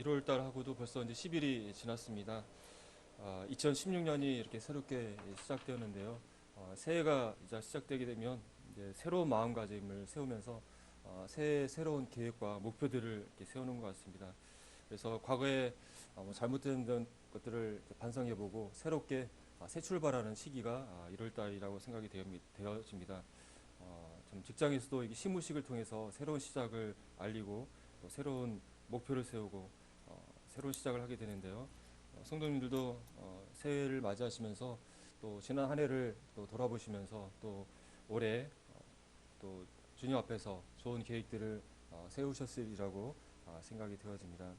1월 달하고도 벌써 이제 10일이 지났습니다. 2016년이 이렇게 새롭게 시작되었는데요. 새해가 이제 시작되게 되면 이제 새로운 마음가짐을 세우면서 새해 새로운 계획과 목표들을 이렇게 세우는 것 같습니다. 그래서 과거에 뭐 잘못된 것들을 반성해보고 새롭게 새 출발하는 시기가 1월 달이라고 생각이 되어집니다. 좀 직장에서도 이게 시무식을 통해서 새로운 시작을 알리고 또 새로운 목표를 세우고 새로운 시작을 하게 되는데요. 성도님들도 새해를 맞이하시면서 또 지난 한 해를 또 돌아보시면서 또 올해 또 주님 앞에서 좋은 계획들을 세우셨으리라고 생각이 되어집니다.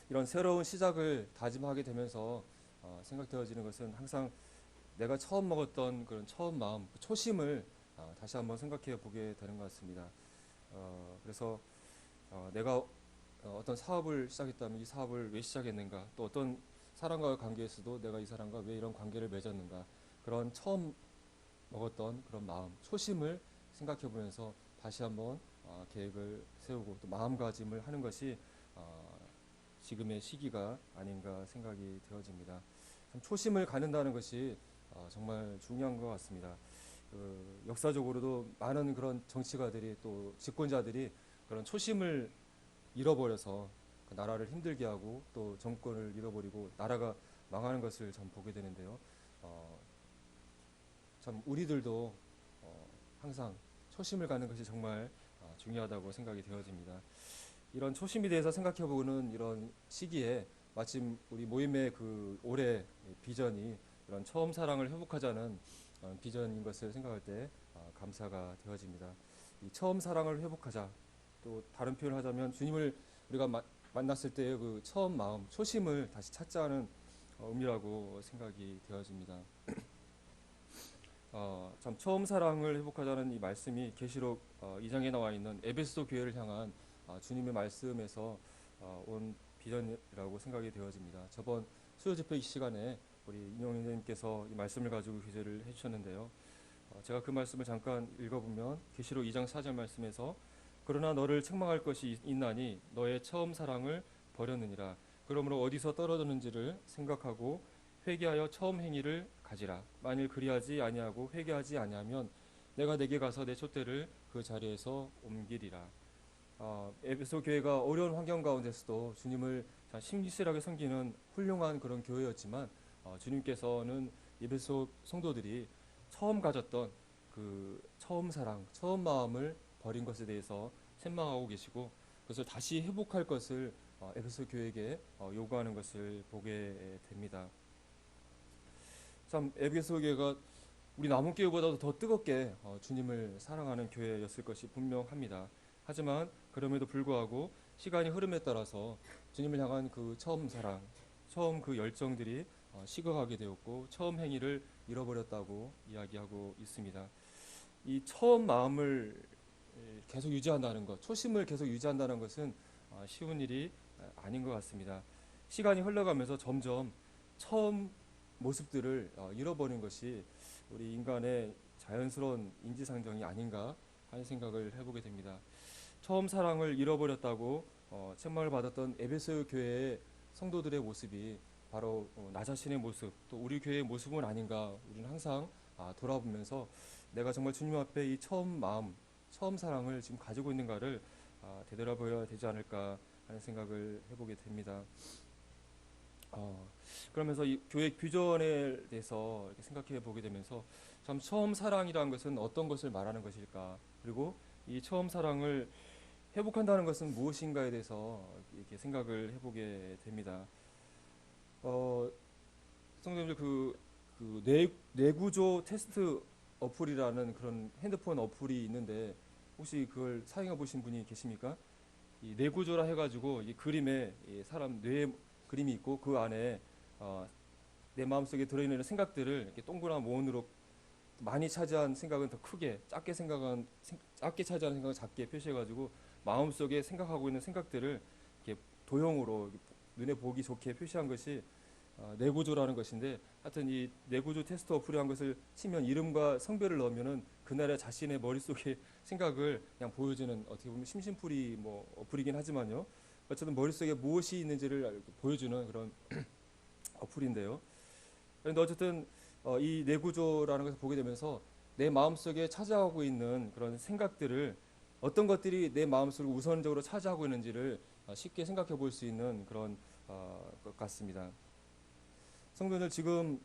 이런 새로운 시작을 다짐하게 되면서 생각되어지는 것은 항상 내가 처음 먹었던 그런 처음 마음, 그 초심을 다시 한번 생각해 보게 되는 것 같습니다. 그래서 내가 어떤 사업을 시작했다면 이 사업을 왜 시작했는가, 또 어떤 사람과의 관계에서도 내가 이 사람과 왜 이런 관계를 맺었는가, 그런 처음 먹었던 그런 마음, 초심을 생각해 보면서 다시 한번 계획을 세우고 또 마음가짐을 하는 것이 지금의 시기가 아닌가 생각이 되어집니다. 참 초심을 갖는다는 것이 정말 중요한 것 같습니다. 역사적으로도 많은 그런 정치가들이 또 집권자들이 그런 초심을 잃어버려서 그 나라를 힘들게 하고 또 정권을 잃어버리고 나라가 망하는 것을 참 보게 되는데요. 어, 참 우리들도 항상 초심을 갖는 것이 정말 중요하다고 생각이 되어집니다. 이런 초심에 대해서 생각해보는 이런 시기에 마침 우리 모임의 그 올해 비전이 이런 처음 사랑을 회복하자는 비전인 것을 생각할 때 감사가 되어집니다. 이 처음 사랑을 회복하자, 또 다른 표현을 하자면 주님을 우리가 만났을 때의 그 처음 마음, 초심을 다시 찾자는 의미라고 생각이 되어집니다. 참 처음 사랑을 회복하자는 이 말씀이 계시록 2장에 나와 있는 에베소 교회를 향한 주님의 말씀에서 온 비전이라고 생각이 되어집니다. 저번 수요 집회 시간에 우리 인용님께서 이 말씀을 가지고 기재를 해주셨는데요. 제가 그 말씀을 잠깐 읽어보면 계시록 2장 4절 말씀에서 그러나 너를 책망할 것이 있나니 너의 처음 사랑을 버렸느니라. 그러므로 어디서 떨어졌는지를 생각하고 회개하여 처음 행위를 가지라. 만일 그리하지 아니하고 회개하지 아니하면 내가 내게 가서 내 촛대를 그 자리에서 옮기리라. 에베소 교회가 어려운 환경 가운데서도 주님을 신실하게 섬기는 훌륭한 그런 교회였지만 주님께서는 에베소 성도들이 처음 가졌던 그 처음 사랑, 처음 마음을 버린 것에 대해서 책망하고 계시고 그것을 다시 회복할 것을 에베소 교회에게 요구하는 것을 보게 됩니다. 참 에베소 교회가 우리 남은 교회보다도 더 뜨겁게 주님을 사랑하는 교회였을 것이 분명합니다. 하지만 그럼에도 불구하고 시간이 흐름에 따라서 주님을 향한 그 처음 사랑, 처음 그 열정들이 식어가게 되었고 처음 행위를 잃어버렸다고 이야기하고 있습니다. 이 처음 마음을 계속 유지한다는 것, 초심을 계속 유지한다는 것은 쉬운 일이 아닌 것 같습니다. 시간이 흘러가면서 점점 처음 모습들을 잃어버린 것이 우리 인간의 자연스러운 인지상정이 아닌가 하는 생각을 해보게 됩니다. 처음 사랑을 잃어버렸다고 책망을 받았던 에베소 교회의 성도들의 모습이 바로 나 자신의 모습, 또 우리 교회의 모습은 아닌가 우리는 항상 돌아보면서 내가 정말 주님 앞에 이 처음 마음, 처음 사랑을 지금 가지고 있는가를 되돌아보아야 되지 않을까 하는 생각을 해보게 됩니다. 그러면서 이 교회 비전에 대해서 이렇게 생각해 보게 되면서 참 처음 사랑이라는 것은 어떤 것을 말하는 것일까? 그리고 이 처음 사랑을 회복한다는 것은 무엇인가에 대해서 이렇게 생각을 해보게 됩니다. 어, 성도님들 뇌구조 테스트 어플이라는 그런 핸드폰 어플이 있는데 혹시 그걸 사용해 보신 분이 계십니까? 이 뇌구조라 해가지고 이 그림에 이 사람 뇌 그림이 있고 그 안에 내 마음속에 들어있는 생각들을 이렇게 동그란 원으로 많이 차지한 생각은 더 크게, 작게 차지하는 생각은 작게 표시해가지고 마음속에 생각하고 있는 생각들을 이렇게 도형으로 눈에 보기 좋게 표시한 것이 내구조라는 것인데, 하여튼 이 내구조 테스트 어플이란 것을 치면 이름과 성별을 넣으면은 그날의 자신의 머릿속의 생각을 그냥 보여주는, 어떻게 보면 심심풀이 뭐 어플이긴 하지만요. 어쨌든 머릿속에 무엇이 있는지를 보여주는 그런 어플인데요. 그런데 어쨌든 이 뇌구조라는 것을 보게 되면서 내 마음속에 차지하고 있는 그런 생각들을 어떤 것들이 내 마음속을 우선적으로 차지하고 있는지를 쉽게 생각해 볼 수 있는 그런 것 같습니다. 성도들 지금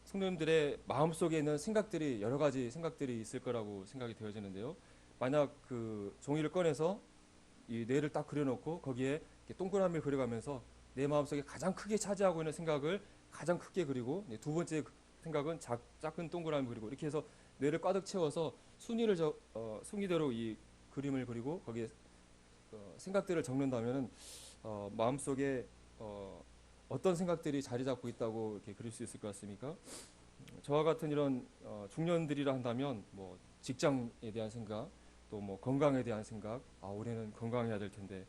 성도님들의 마음속에 있는 생각들이 여러 가지 생각들이 있을 거라고 생각이 되어지는데요. 만약 그 종이를 꺼내서 이 뇌를 딱 그려놓고 거기에 동그라미를 그려가면서 내 마음속에 가장 크게 차지하고 있는 생각을 가장 크게 그리고 두 번째 생각은 작은 동그라미 그리고 이렇게 해서 뇌를 가득 채워서 순위대로 이 그림을 그리고 거기에 생각들을 적는다면 마음속에 어떤 생각들이 자리 잡고 있다고 이렇게 그릴 수 있을 것 같습니까? 저와 같은 이런 중년들이라 한다면 뭐 직장에 대한 생각, 또 뭐 건강에 대한 생각, 올해는 건강해야 될 텐데,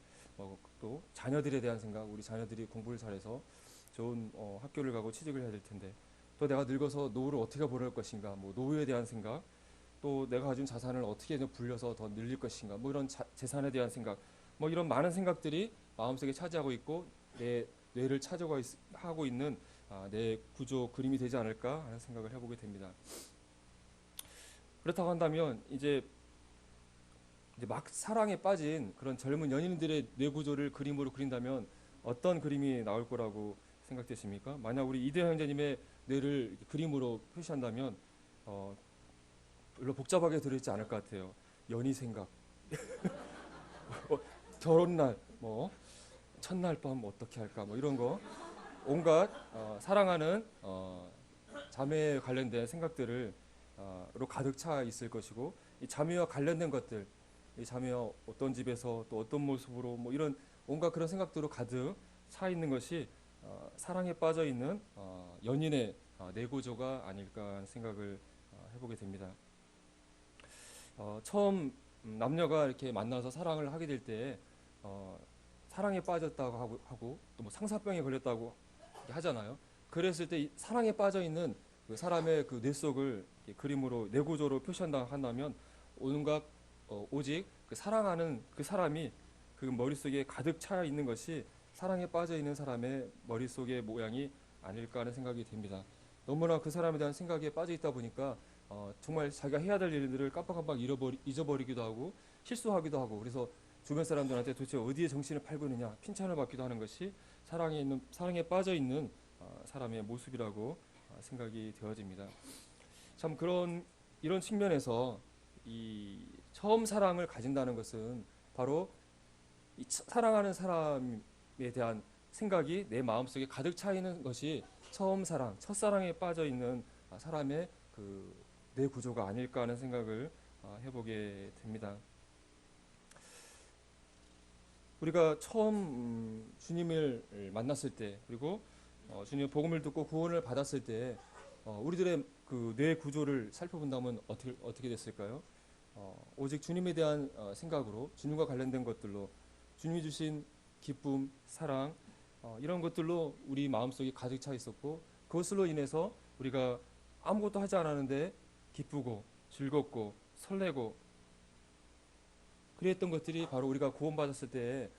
또 자녀들에 대한 생각, 우리 자녀들이 공부를 잘해서 좋은 학교를 가고 취직을 해야 될 텐데, 또 내가 늙어서 노후를 어떻게 보낼 것인가, 뭐 노후에 대한 생각, 또 내가 가진 자산을 어떻게 불려서 더 늘릴 것인가, 뭐 이런 재산에 대한 생각, 뭐 이런 많은 생각들이 마음속에 차지하고 있고 내 뇌를 하고 있는 내 구조 그림이 되지 않을까 하는 생각을 해보게 됩니다. 그렇다고 한다면 이제 막 사랑에 빠진 그런 젊은 연인들의 뇌 구조를 그림으로 그린다면 어떤 그림이 나올 거라고 생각되십니까? 만약 우리 이대 형제님의 뇌를 그림으로 표시한다면 별로 복잡하게 들어있지 않을 것 같아요. 연희 생각, 결혼날, 뭐 첫날 밤 어떻게 할까, 뭐 이런 거 온갖 사랑하는 자매에 관련된 생각들을 로 가득 차 있을 것이고 이 자매와 관련된 것들, 이 자매와 어떤 집에서 또 어떤 모습으로 뭐 이런 온갖 그런 생각들로 가득 차 있는 것이 사랑에 빠져 있는 연인의 내구조가 아닐까 하는 생각을 해보게 됩니다. 처음 남녀가 이렇게 만나서 사랑을 하게 될 때 사랑에 빠졌다고 하고 또 뭐 상사병에 걸렸다고 하잖아요. 그랬을 때 이 사랑에 빠져 있는 그 사람의 그 뇌 속을 그림으로 뇌구조로 표시한다 한다면 온갖 오직 그 사랑하는 그 사람이 그 머릿속에 가득 차 있는 것이 사랑에 빠져 있는 사람의 머릿속의 모양이 아닐까 하는 생각이 듭니다. 너무나 그 사람에 대한 생각에 빠져 있다 보니까 정말 자기가 해야 될 일들을 깜빡깜빡 잊어버리기도 하고 실수하기도 하고 그래서 주변 사람들한테 도대체 어디에 정신을 팔고 있느냐 핀찬을 받기도 하는 것이 사랑에 빠져 있는 사람의 모습이라고 생각이 되어집니다. 참 이런 측면에서 이 처음 사랑을 가진다는 것은 바로 이 사랑하는 사람에 대한 생각이 내 마음속에 가득 차 있는 것이 처음 사랑, 첫사랑에 빠져 있는 사람의 그 뇌 구조가 아닐까 하는 생각을 해보게 됩니다. 우리가 처음 주님을 만났을 때 그리고 주님의 복음을 듣고 구원을 받았을 때 우리들의 그 뇌 구조를 살펴본다면 어떻게 됐을까요? 오직 주님에 대한 생각으로 주님과 관련된 것들로 주님이 주신 기쁨, 사랑 이런 것들로 우리 마음속에 가득 차 있었고 그것으로 인해서 우리가 아무것도 하지 않았는데 기쁘고 즐겁고 설레고 그랬던 것들이 바로 우리가 구원받았을 때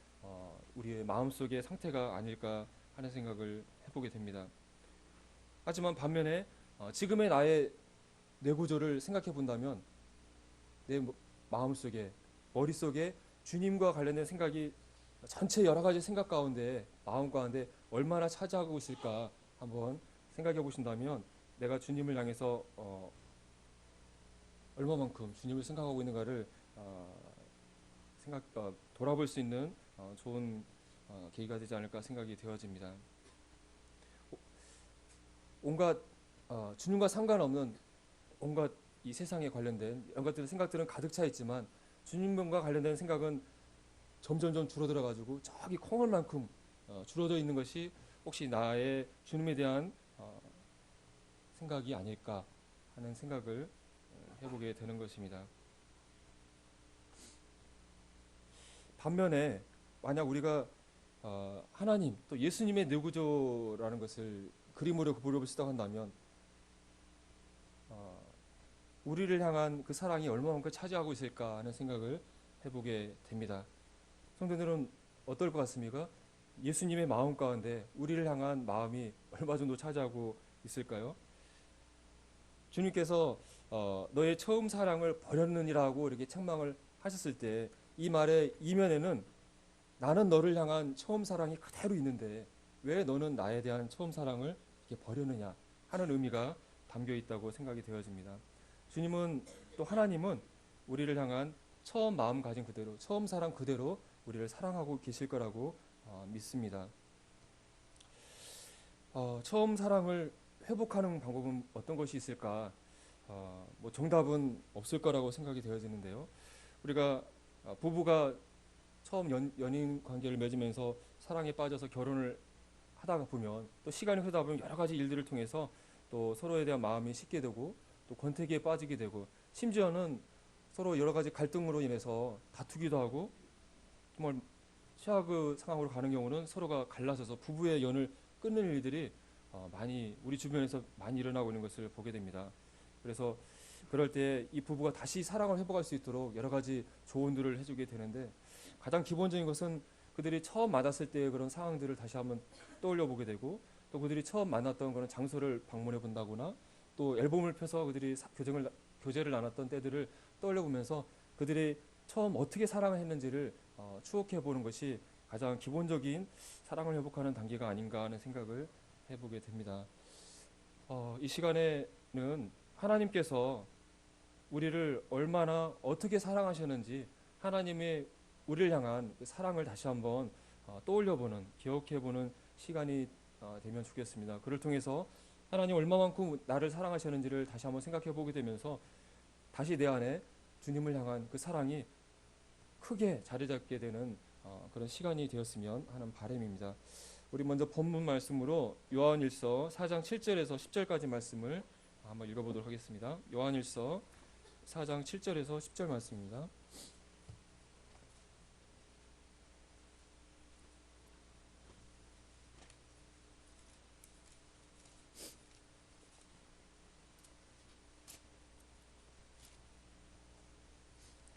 우리의 마음속의 상태가 아닐까 하는 생각을 해보게 됩니다. 하지만 반면에 지금의 나의 뇌구조를 생각해 본다면 내 마음속에 머릿속에 주님과 관련된 생각이 전체 여러 가지 생각 가운데 마음 가운데 얼마나 차지하고 있을까 한번 생각해 보신다면 내가 주님을 향해서 얼마만큼 주님을 생각하고 있는가를 돌아볼 수 있는 좋은 계기가 되지 않을까 생각이 되어집니다. 온갖 주님과 상관없는 온갖 이 세상에 관련된 온갖 생각들은 가득 차 있지만 주님과 관련된 생각은 점점점 줄어들어 가지고 저기 콩알만큼 줄어들어 있는 것이 혹시 나의 주님에 대한 생각이 아닐까 하는 생각을 해보게 되는 것입니다. 반면에 만약 우리가 하나님 또 예수님의 뇌구조라는 것을 그림으로 그려보고 시작한다면 우리를 향한 그 사랑이 얼마만큼 차지하고 있을까 하는 생각을 해보게 됩니다. 성도들은 어떨 것 같습니까? 예수님의 마음 가운데 우리를 향한 마음이 얼마 정도 차지하고 있을까요? 주님께서 너의 처음 사랑을 버렸느니라고 이렇게 책망을 하셨을 때 이 말의 이면에는 나는 너를 향한 처음 사랑이 그대로 있는데 왜 너는 나에 대한 처음 사랑을 이렇게 버렸느냐 하는 의미가 담겨 있다고 생각이 되어집니다. 주님은 또 하나님은 우리를 향한 처음 마음 가진 그대로 처음 사랑 그대로 우리를 사랑하고 계실 거라고 믿습니다. 처음 사랑을 회복하는 방법은 어떤 것이 있을까? 뭐 정답은 없을 거라고 생각이 되어지는데요. 우리가 부부가 처음 연인 관계를 맺으면서 사랑에 빠져서 결혼을 하다가 보면 또 시간이 흐르다 보면 여러 가지 일들을 통해서 또 서로에 대한 마음이 식게 되고 또 권태기에 빠지게 되고 심지어는 서로 여러 가지 갈등으로 인해서 다투기도 하고 정말 최악의 상황으로 가는 경우는 서로가 갈라서서 부부의 연을 끊는 일들이 많이 우리 주변에서 많이 일어나고 있는 것을 보게 됩니다. 그래서 그럴 때 이 부부가 다시 사랑을 회복할 수 있도록 여러 가지 조언들을 해주게 되는데 가장 기본적인 것은 그들이 처음 만났을 때의 그런 상황들을 다시 한번 떠올려 보게 되고 또 그들이 처음 만났던 그런 장소를 방문해 본다거나 또 앨범을 펴서 그들이 교제를 나눴던 때들을 떠올려 보면서 그들이 처음 어떻게 사랑을 했는지를 추억해 보는 것이 가장 기본적인 사랑을 회복하는 단계가 아닌가 하는 생각을 해보게 됩니다. 이 시간에는 하나님께서 우리를 얼마나 어떻게 사랑하셨는지 하나님의 우리를 향한 그 사랑을 다시 한번 떠올려보는 기억해보는 시간이 되면 좋겠습니다. 그를 통해서 하나님 얼마만큼 나를 사랑하셨는지를 다시 한번 생각해보게 되면서 다시 내 안에 주님을 향한 그 사랑이 크게 자리 잡게 되는 그런 시간이 되었으면 하는 바람입니다. 우리 먼저 본문 말씀으로 요한일서 4장 7절에서 10절까지 말씀을 한번 읽어보도록 하겠습니다. 요한일서 4장 7절에서 10절 말씀입니다.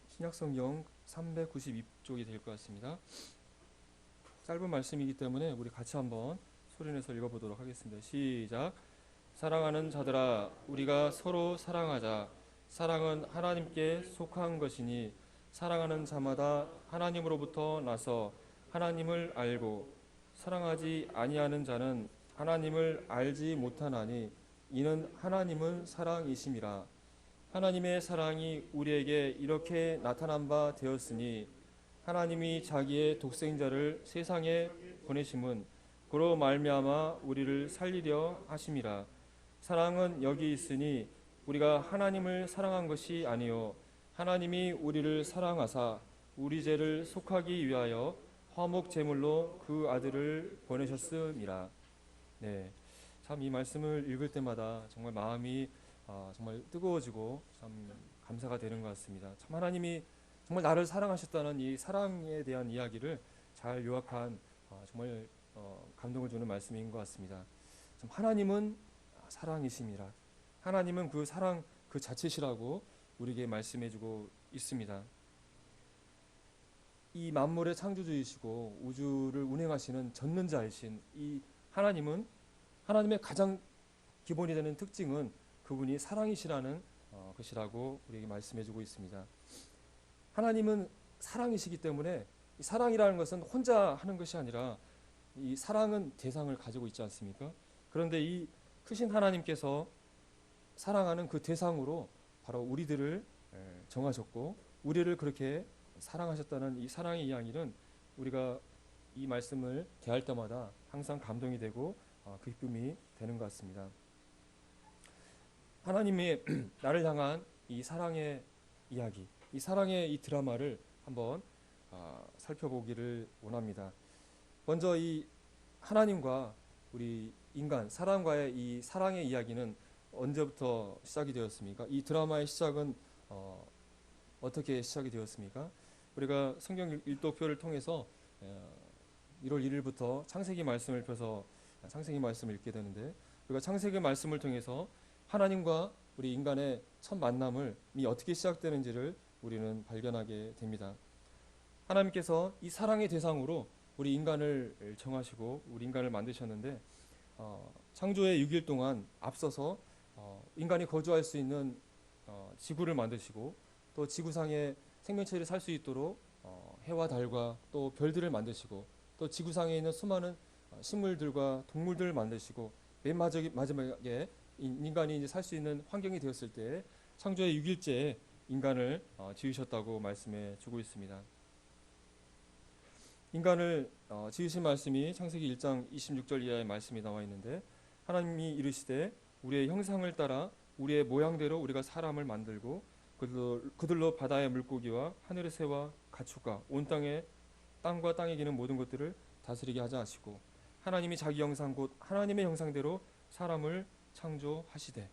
신약성경 392쪽이 될 것 같습니다. 짧은 말씀이기 때문에 우리 같이 한번 소리내서 읽어보도록 하겠습니다. 시작. 사랑하는 자들아 우리가 서로 사랑하자. 사랑은 하나님께 속한 것이니 사랑하는 자마다 하나님으로부터 나서 하나님을 알고 사랑하지 아니하는 자는 하나님을 알지 못하나니 이는 하나님은 사랑이심이라. 하나님의 사랑이 우리에게 이렇게 나타난 바 되었으니 하나님이 자기의 독생자를 세상에 보내심은 그로 말미암아 우리를 살리려 하심이라. 사랑은 여기 있으니 우리가 하나님을 사랑한 것이 아니요 하나님이 우리를 사랑하사 우리 죄를 속하기 위하여 화목 제물로 그 아들을 보내셨음이라. 네, 참 이 말씀을 읽을 때마다 정말 마음이 정말 뜨거워지고 참 감사가 되는 것 같습니다. 참 하나님이 정말 나를 사랑하셨다는 이 사랑에 대한 이야기를 잘 요약한 정말 감동을 주는 말씀인 것 같습니다. 참 하나님은 사랑이심이라. 하나님은 그 사랑 그 자체시라고 우리에게 말씀해주고 있습니다. 이 만물의 창조주이시고 우주를 운행하시는 전능자이신 이 하나님은 하나님의 가장 기본이 되는 특징은 그분이 사랑이시라는 것이라고 우리에게 말씀해주고 있습니다. 하나님은 사랑이시기 때문에 이 사랑이라는 것은 혼자 하는 것이 아니라 이 사랑은 대상을 가지고 있지 않습니까? 그런데 이 크신 하나님께서 사랑하는 그 대상으로 바로 우리들을 정하셨고 우리를 그렇게 사랑하셨다는 이 사랑의 이야기는 우리가 이 말씀을 대할 때마다 항상 감동이 되고 기쁨이 되는 것 같습니다. 하나님이 나를 향한 이 사랑의 이야기, 이 사랑의 이 드라마를 한번 살펴보기를 원합니다. 먼저 이 하나님과 우리 인간, 사람과의 이 사랑의 이야기는 언제부터 시작이 되었습니까? 이 드라마의 시작은 어떻게 시작이 되었습니까? 우리가 성경 일독표를 통해서 1월 1일부터 창세기 말씀을 펴서 창세기 말씀을 읽게 되는데 우리가 창세기 말씀을 통해서 하나님과 우리 인간의 첫 만남이 어떻게 시작되는지를 우리는 발견하게 됩니다. 하나님께서 이 사랑의 대상으로 우리 인간을 정하시고 우리 인간을 만드셨는데 창조의 6일 동안 앞서서 인간이 거주할 수 있는 지구를 만드시고 또 지구상에 생명체를 살 수 있도록 해와 달과 또 별들을 만드시고 또 지구상에 있는 수많은 식물들과 동물들을 만드시고 맨 마지막에 인간이 이제 살 수 있는 환경이 되었을 때 창조의 6일째에 인간을 지으셨다고 말씀해 주고 있습니다. 인간을 지으신 말씀이 창세기 1장 26절 이하의 말씀이 나와 있는데 하나님이 이르시되 우리의 형상을 따라 우리의 모양대로 우리가 사람을 만들고 그들로 바다의 물고기와 하늘의 새와 가축과 온 땅과 땅에 기는 모든 것들을 다스리게 하자 하시고 하나님이 자기 형상 곧 하나님의 형상대로 사람을 창조하시되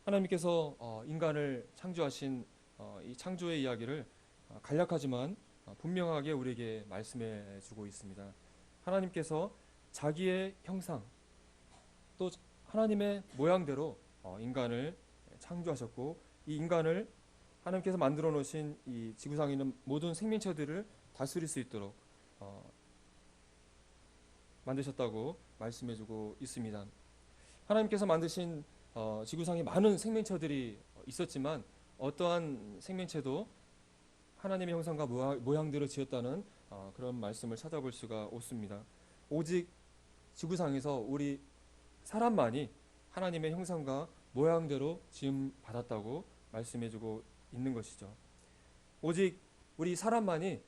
하나님께서 인간을 창조하신 이 창조의 이야기를 간략하지만 분명하게 우리에게 말씀해 주고 있습니다. 하나님께서 자기의 형상 또 하나님의 모양대로 인간을 창조하셨고 이 인간을 하나님께서 만들어 놓으신 이 지구상에 있는 모든 생명체들을 다스릴 수 있도록 만드셨다고 말씀해 주고 있습니다. 하나님께서 만드신 지구상에 많은 생명체들이 있었지만 어떠한 생명체도 하나님의 형상과 모양대로 지었다는 그런 말씀을 찾아볼 수가 없습니다. 오직 지구상에서 우리 사람만이 하나님의 형상과 모양대로 지음 받았다고 말씀해주고 있는 것이죠. 오직 우리 사람만이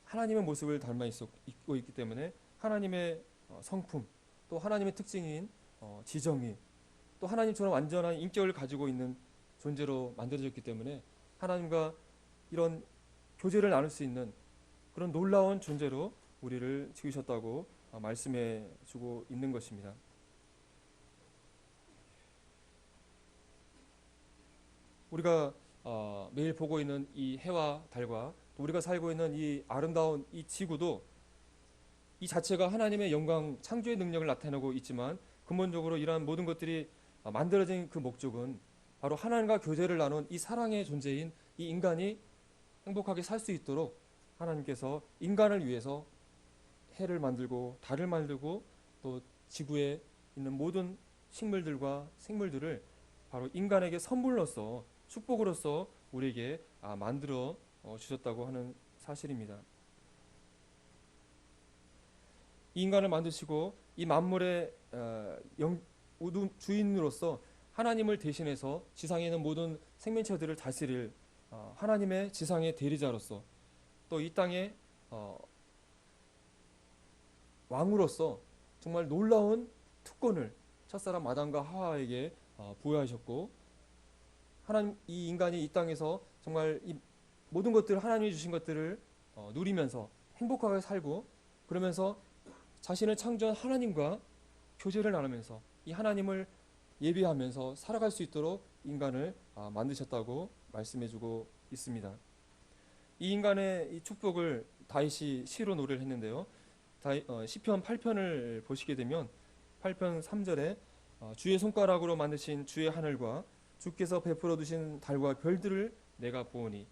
하나님의 모습을 닮아 있고 있기 때문에 하나님의 성품 또 하나님의 특징인 지정의 또 하나님처럼 완전한 인격을 가지고 있는 존재로 만들어졌기 때문에 하나님과 이런 교제를 나눌 수 있는 그런 놀라운 존재로 우리를 지으셨다고 말씀해 주고 있는 것입니다. 우리가 매일 보고 있는 이 해와 달과 또 우리가 살고 있는 이 아름다운 이 지구도 이 자체가 하나님의 영광 창조의 능력을 나타내고 있지만 근본적으로 이러한 모든 것들이 만들어진 그 목적은 바로 하나님과 교제를 나눈 이 사랑의 존재인 이 인간이 행복하게 살 수 있도록 하나님께서 인간을 위해서 해를 만들고 달을 만들고 또 지구에 있는 모든 식물들과 생물들을 바로 인간에게 선물로서 축복으로서 우리에게 만들어 주셨다고 하는 사실입니다. 이 인간을 만드시고 이 만물의 주인으로서 하나님을 대신해서 지상에 있는 모든 생명체들을 다스릴 하나님의 지상의 대리자로서 또 이 땅의 왕으로서 정말 놀라운 특권을 첫사람 아담과 하와에게 부여하셨고 하나님 이 인간이 이 땅에서 정말 이 모든 것들 하나님이 주신 것들을 누리면서 행복하게 살고 그러면서 자신을 창조한 하나님과 교제를 나누면서 이 하나님을 예배하면서 살아갈 수 있도록 인간을 만드셨다고 말씀해주고 있습니다. 이 인간의 이 축복을 다윗이 시로 노래를 했는데요. 시편 8편을 보시게 되면 8편 3절에 주의 손가락으로 만드신 주의 하늘과 주께서 베풀어 두신 달과 별들을 내가 보오니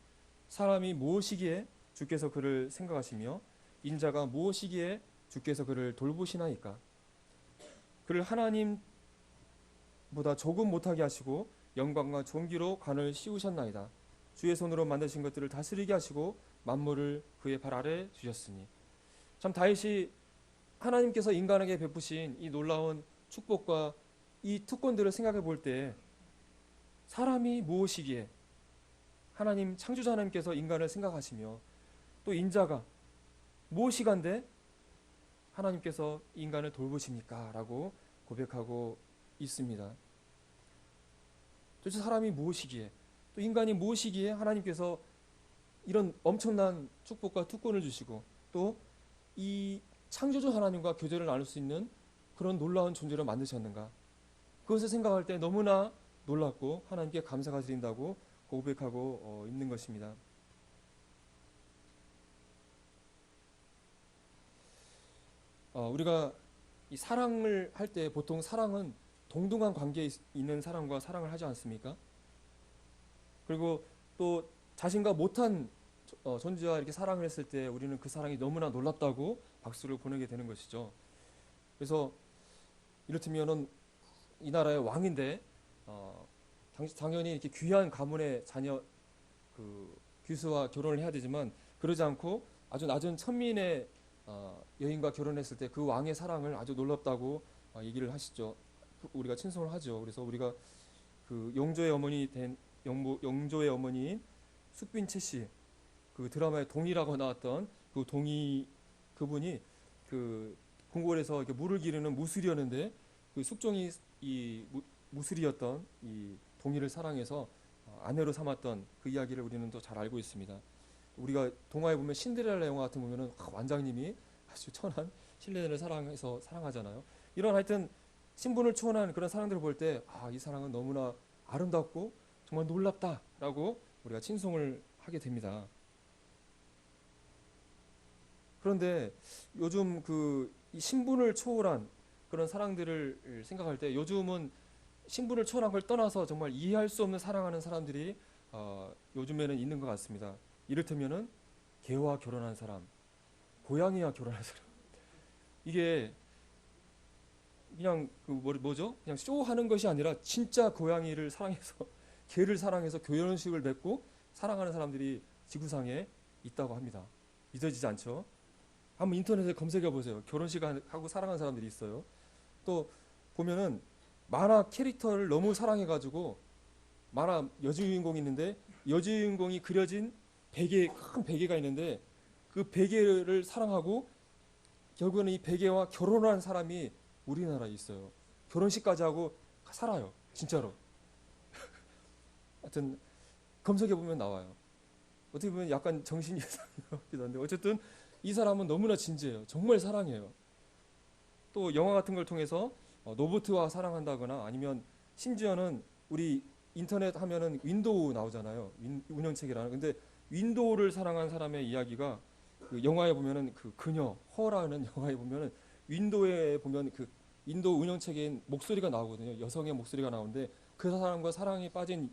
사람이 무엇이기에 주께서 그를 생각하시며 인자가 무엇이기에 주께서 그를 돌보시나이까. 그를 하나님보다 조금 못하게 하시고 영광과 존귀로 관을 씌우셨나이다. 주의 손으로 만드신 것들을 다스리게 하시고 만물을 그의 발 아래 주셨으니. 참 다윗이 하나님께서 인간에게 베푸신 이 놀라운 축복과 이 특권들을 생각해 볼 때 사람이 무엇이기에 하나님 창조자 하나님께서 인간을 생각하시며 또 인자가 무엇이간데 하나님께서 인간을 돌보십니까? 라고 고백하고 있습니다. 도대체 사람이 무엇이기에 또 인간이 무엇이기에 하나님께서 이런 엄청난 축복과 특권을 주시고 또 이 창조주 하나님과 교제를 나눌 수 있는 그런 놀라운 존재를 만드셨는가? 그것을 생각할 때 너무나 놀랍고 하나님께 감사가 드린다고 고백하고 있는 것입니다. 우리가 이 사랑을 할 때 보통 사랑은 동등한 관계에 있는 사람과 사랑을 하지 않습니까? 그리고 또 자신과 못한 존재와 이렇게 사랑을 했을 때 우리는 그 사랑이 너무나 놀랍다고 박수를 보내게 되는 것이죠. 그래서 이를테면은 이 나라의 왕인데 당연히 이렇게 귀한 가문의 자녀 그 귀수와 결혼을 해야 되지만 그러지 않고 아주 낮은 천민의 여인과 결혼했을 때 그 왕의 사랑을 아주 놀랍다고 얘기를 하시죠. 우리가 칭송을 하죠. 그래서 우리가 그 영조의 어머니 된 영조의 어머니인 숙빈채 씨, 그 드라마에 동이라고 나왔던 그 동이 그분이 그 궁궐에서 이렇게 물을 기르는 무술이었는데 그 숙종이 이 무술이었던 이 동이를 사랑해서 아내로 삼았던 그 이야기를 우리는 또 잘 알고 있습니다. 우리가 동화에 보면 신데렐라 영화 같은 거 보면은 완장님이 아주 천한 신뢰를 사랑해서 사랑하잖아요. 이런 하여튼 신분을 초월한 그런 사랑들을 볼 때 이 사랑은 너무나 아름답고 정말 놀랍다라고 우리가 칭송을 하게 됩니다. 그런데 요즘 이 신분을 초월한 그런 사랑들을 생각할 때 요즘은 신분을 초월한 걸 떠나서 정말 이해할 수 없는 사랑하는 사람들이 요즘에는 있는 것 같습니다. 이를테면은 개와 결혼한 사람, 고양이와 결혼한 사람. 이게 그냥 뭐죠? 그냥 쇼하는 것이 아니라 진짜 고양이를 사랑해서 개를 사랑해서 결혼식을 맺고 사랑하는 사람들이 지구상에 있다고 합니다. 믿어지지 않죠? 한번 인터넷에 검색해 보세요. 결혼식 하고 사랑하는 사람들이 있어요. 또 보면은 만화 캐릭터를 너무 사랑해가지고 만화 여주인공이 있는데 여주인공이 그려진 큰 베개가 있는데 그 베개를 사랑하고 결국에는 이 베개와 결혼한 사람이 우리나라에 있어요. 결혼식까지 하고 살아요. 진짜로. 하여튼 검색해 보면 나와요. 어떻게 보면 약간 정신이 이상하기도 한데 어쨌든 이 사람은 너무나 진지해요. 정말 사랑해요. 또 영화 같은 걸 통해서 로봇과 사랑한다거나 아니면 심지어는 우리 인터넷 하면은 윈도우 나오잖아요. 운영체계라는. 근데 윈도우를 사랑한 사람의 이야기가 그 영화에 보면은 그 그녀 허라는 영화에 보면은 윈도우에 보면 그 윈도우 운영체계인 목소리가 나오거든요. 여성의 목소리가 나오는데 그 사람과 사랑에 빠진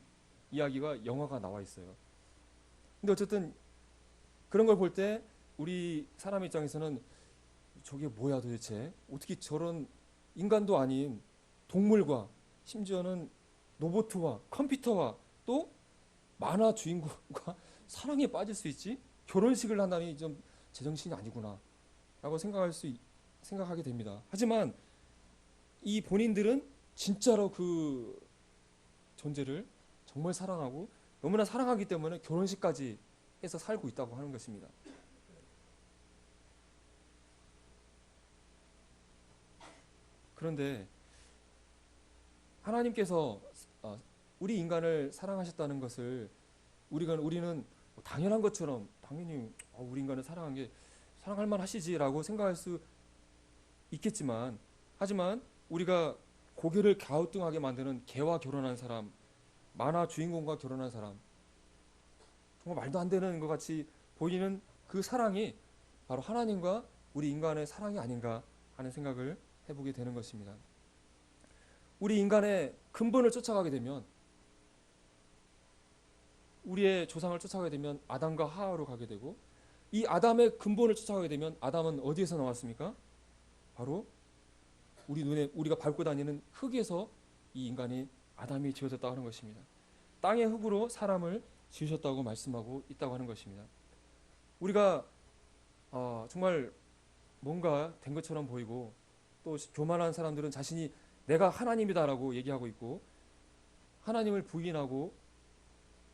이야기가 영화가 나와 있어요. 근데 어쨌든 그런 걸 볼 때 우리 사람 입장에서는 저게 뭐야 도대체? 어떻게 저런 인간도 아닌 동물과 심지어는 로봇과 컴퓨터와 또 만화 주인공과 사랑에 빠질 수 있지? 결혼식을 한다니 좀 제정신이 아니구나 라고 생각하게 됩니다. 하지만 이 본인들은 진짜로 그 존재를 정말 사랑하고 너무나 사랑하기 때문에 결혼식까지 해서 살고 있다고 하는 것입니다. 그런데 하나님께서 우리 인간을 사랑하셨다는 것을 우리는 당연한 것처럼 당연히 우리 인간을 사랑한 게 사랑할 만하시지라고 생각할 수 있겠지만 하지만 우리가 고개를 갸우뚱하게 만드는 개와 결혼한 사람, 만화 주인공과 결혼한 사람 정말 말도 안 되는 것 같이 보이는 그 사랑이 바로 하나님과 우리 인간의 사랑이 아닌가 하는 생각을 해보게 되는 것입니다. 우리 인간의 근본을 쫓아가게 되면 우리의 조상을 쫓아가게 되면 아담과 하와로 가게 되고 이 아담의 근본을 쫓아가게 되면 아담은 어디에서 나왔습니까? 바로 우리가 밟고 다니는 흙에서 이 인간이 아담이 지어졌다고 하는 것입니다. 땅의 흙으로 사람을 지으셨다고 말씀하고 있다고 하는 것입니다. 우리가 정말 뭔가 된 것처럼 보이고 또 교만한 사람들은 자신이 내가 하나님이다라고 얘기하고 있고 하나님을 부인하고